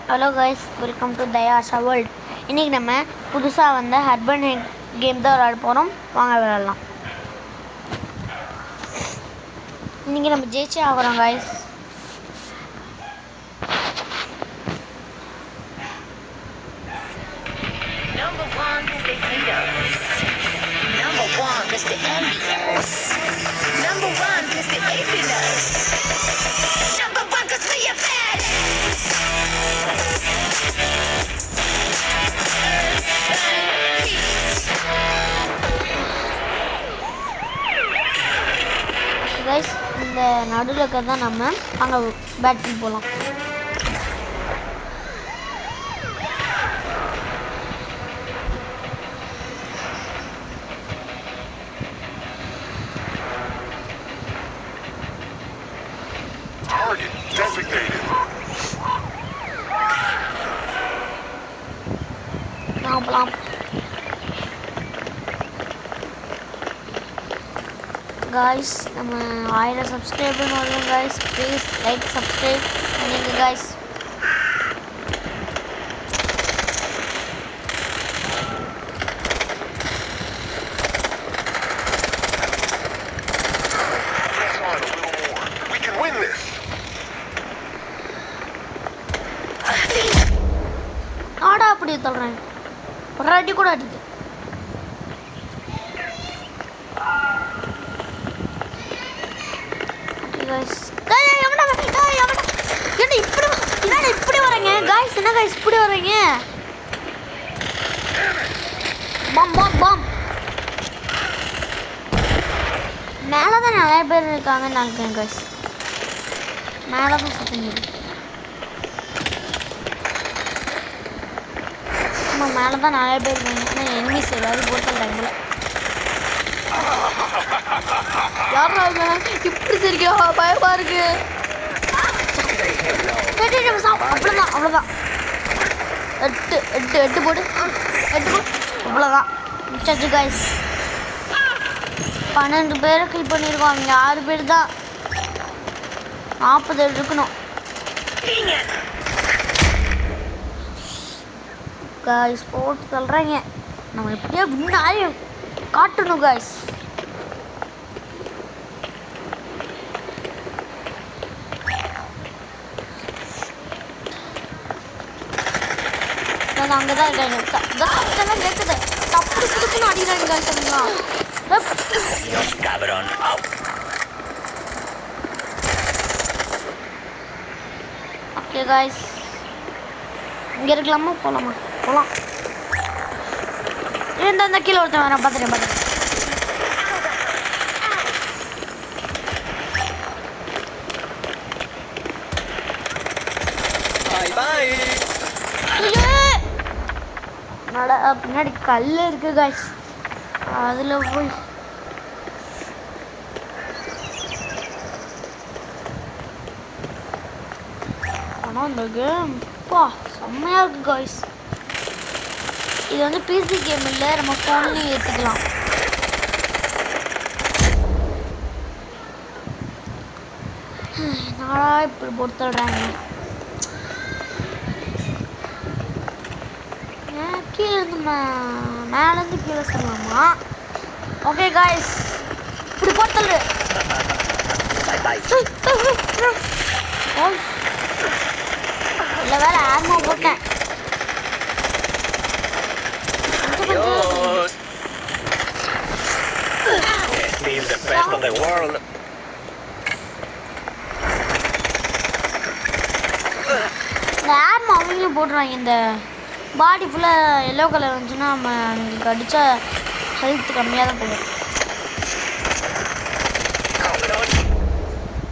Hello guys, welcome to தயாஷா world. இன்றைக்கி நம்ம புதுசாக வந்த அர்பன் கேம் தான் விளையாட போகிறோம். வாங்க விளையாடலாம். இன்றைக்கி நம்ம ஜெயிச்சே ஆகிறோம் guys. Number one is the haters. Number one is the envious. Number one is the happiness. Number one cause we are badass. Guys, இந்த நடுவில் இருக்கிறது தான் நம்ம அங்கே பேட்டிங் போகலாம். Target designated. போகலாம். காய்ஸ், நம்ம 1000 சப்ஸ்கிரைபர்னு வருவோம் காய்ஸ். ப்ளீஸ் லைக் சப்ஸ்கிரைப் பண்ணிடுங்க guys. Press on a little more. We can win this. நாடா அப்படி சொல்கிறேன், ஒரு அடி கூட அடிக்கு. இப்படி வரீங்க காய்ஸ்? என்ன காய்ஸ் இப்படி வரீங்க? பாம் பாம் பாம். மேலே தான் நிறைய பேர் இருக்காங்கன்னு நினைக்கிறேன் காய்ஸ். மேலே தான் சுத்தங்க. ஆமாம், மேலே தான் நிறைய பேர் இருக்காங்க. ஆனால் எனிமீஸ் ஏதாவது போட்டு டைமில் யாரா இப்படி சரிக்கா பயமா இருக்கு. அவ்வளோதான் அவ்வளோதான். எட்டு எட்டு எட்டு போடு, எட்டு போடு, அவ்வளோதான் முடிச்சாச்சு காய்ஸ். 12 பேரை கில் பண்ணியிருக்கோம். அவங்க 6 பேர் தான். 40 இருக்கணும் காய்ஸ். போட்டு சொல்கிறேங்க, நம்ம எப்படியோ முன்னாடி காட்டணும் காய்ஸ். அங்கே தான் இருக்காங்க. இதெல்லாம் கேட்குது. தப்பு துப்புன்னு அடிக்கிறாங்க காய்ஸ். ஓகே காய்ஸ், இங்கே இருக்கலாமா? போகலாமா? போகலாம். இந்த கீழே ஒருத்தன் வரேன். பார்த்துட்டேன். பின்னாடி கல் இருக்கு காய்ஸ், அதில் போய் ஆனால் இந்த கேம் செம்மையாக இருக்கு காய்ஸ். இது வந்து பிசி கேம் இல்லை, நம்ம ஃபோன்லேயும் ஏற்றுக்கலாம். நாடா இப்படி பொறுத்துடுறாங்க. கீழே இருந்து மேலேருந்து கீழே சொல்லலாமா? ஓகே காய்ஸ், இப்படி போட்டது. இல்லை, வேற ஆர்மா போட்டேன். இந்த ஆர்மா அவங்களும் போட்டுருவாங்க. இந்த பாடி ஃபுல்லாக எல்லோ கலர் இருந்துச்சுன்னா நம்ம அவங்களுக்கு அடித்தா ஹெல்த் கம்மியாக தான் போகும்.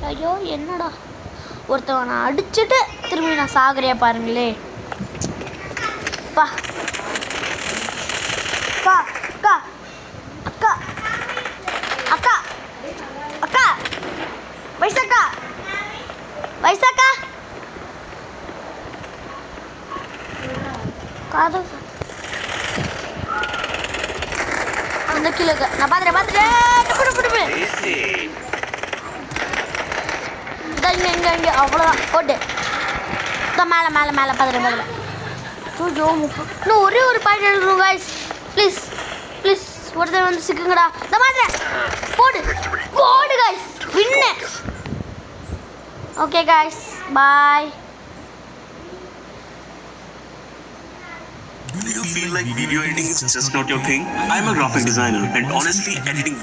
ஐயோ என்னடா, ஒருத்தவனை அடிச்சுட்டு திரும்பி நான் சாகுறியா பாருங்களே. பா பா அக்கா அக்கா அக்கா அக்கா வைசாக்கா வைசாக்கா காது அந்த கீழே நான் பார்த்துட்டேன். இங்கே அவ்வளோதான் போட்டு மேலே மேலே மேலே பதில் பதில் ஐயோ இன்னும் ஒரே ஒரு பாயிண்ட் எடுக்கணும் guys ப்ளீஸ் ப்ளீஸ் ஒருத்தர் வந்து சிக்குங்கடா இந்த மாதிரி போடு போடு guys win okay guys bye. Do you feel like video editing is just not your thing? I'm a graphic designer and honestly editing